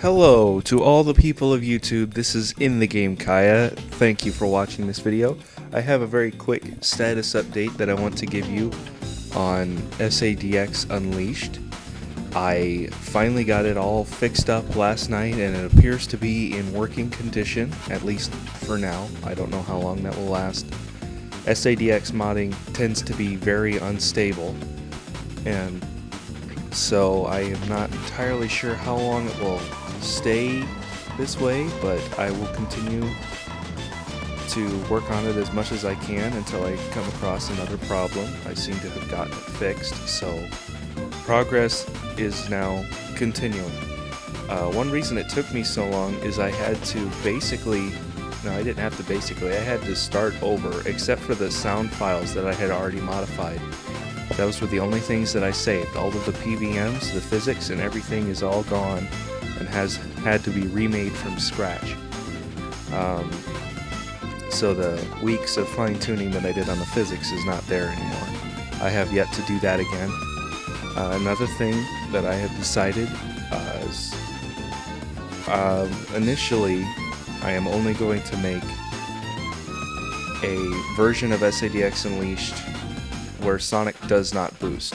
Hello to all the people of YouTube, this is In the Game Kaya. Thank you for watching this video. I have a very quick status update that I want to give you on SADX Unleashed. I finally got it all fixed up last night and it appears to be in working condition, at least for now. I don't know how long that will last. SADX modding tends to be very unstable, and so I am not entirely sure how long it will stay this way, but I will continue to work on it as much as I can until I come across another problem. I seem to have gotten it fixed, so progress is now continuing. One reason it took me so long is I had to I had to start over, except for the sound files that I had already modified. Those were the only things that I saved. All of the PVMs, the physics, and everything is all gone and has had to be remade from scratch. So the weeks of fine-tuning that I did on the physics is not there anymore. I have yet to do that again. Another thing that I have decided is initially I am only going to make a version of SADX Unleashed where Sonic does not boost.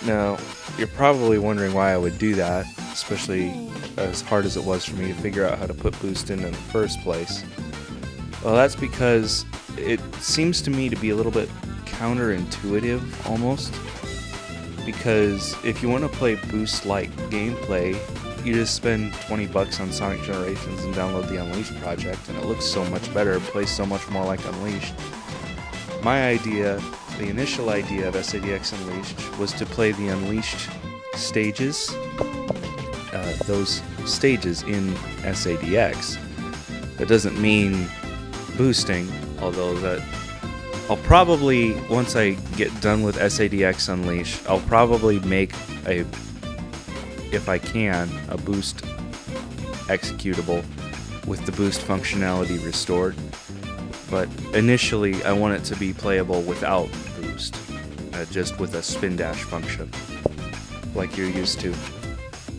Now, you're probably wondering why I would do that, especially as hard as it was for me to figure out how to put boost in the first place. Well, that's because it seems to me to be a little bit counterintuitive, almost. Because if you want to play boost-like gameplay, you just spend 20 bucks on Sonic Generations and download the Unleashed project, and it looks so much better, it plays so much more like Unleashed. My idea, the initial idea of SADX Unleashed, was to play the Unleashed stages, those stages in SADX. That doesn't mean boosting, although that I'll probably, once I get done with SADX Unleashed, I'll probably make if I can, a boost executable with the boost functionality restored. But initially, I want it to be playable without boost, just with a spin dash function, like you're used to.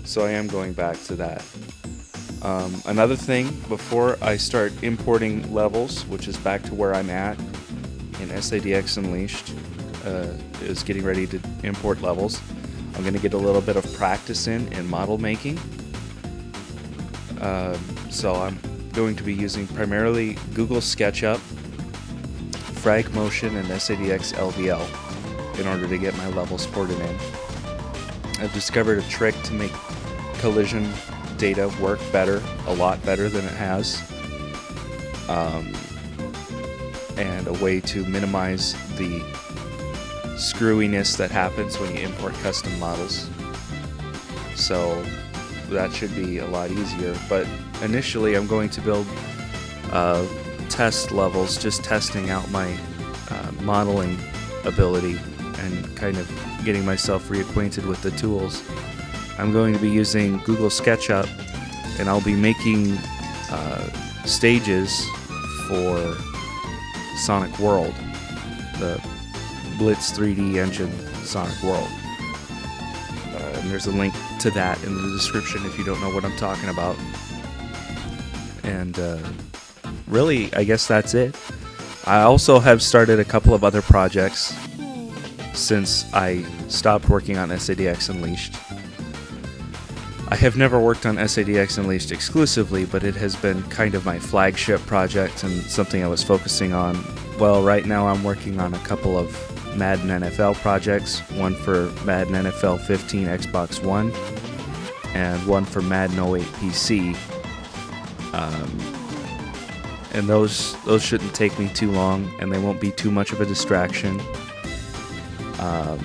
So I am going back to that. Another thing, before I start importing levels, which is back to where I'm at in SADX Unleashed, is getting ready to import levels. I'm going to get a little bit of practice in model making. So I'm going to be using primarily Google SketchUp, Frag Motion, and SADX LVL in order to get my levels ported in. I've discovered a trick to make collision data work better, a lot better than it has, and a way to minimize the screwiness that happens when you import custom models. So that should be a lot easier, but initially I'm going to build test levels, just testing out my modeling ability and kind of getting myself reacquainted with the tools. I'm going to be using Google SketchUp, and I'll be making stages for Sonic World, the Blitz 3D engine Sonic World. And there's a link to that in the description if you don't know what I'm talking about. And really, I guess that's it. I also have started a couple of other projects since I stopped working on SADX Unleashed. I have never worked on SADX Unleashed exclusively, but it has been kind of my flagship project and something I was focusing on. Well, right now I'm working on a couple of Madden NFL projects, one for Madden NFL 15 Xbox One and one for Madden 08 PC. And those shouldn't take me too long, and they won't be too much of a distraction.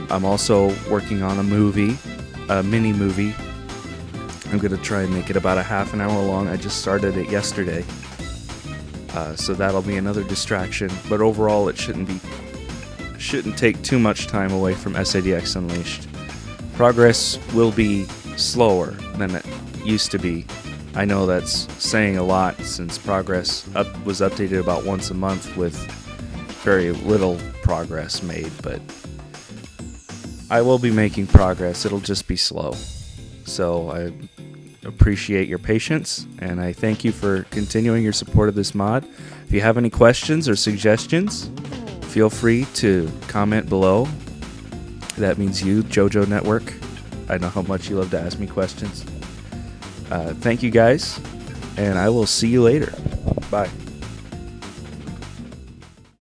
I'm also working on a mini movie. I'm going to try and make it about a half an hour long. I just started it yesterday. So that'll be another distraction, but overall it shouldn't take too much time away from SADX Unleashed. Progress will be slower than it used to be. I know that's saying a lot since progress was updated about once a month with very little progress made, but I will be making progress. It'll just be slow. So appreciate your patience, and I thank you for continuing your support of this mod. If you have any questions or suggestions, feel free to comment below. That means you, JoJo Network. I know how much you love to ask me questions. Thank you guys, and I will see you later. Bye.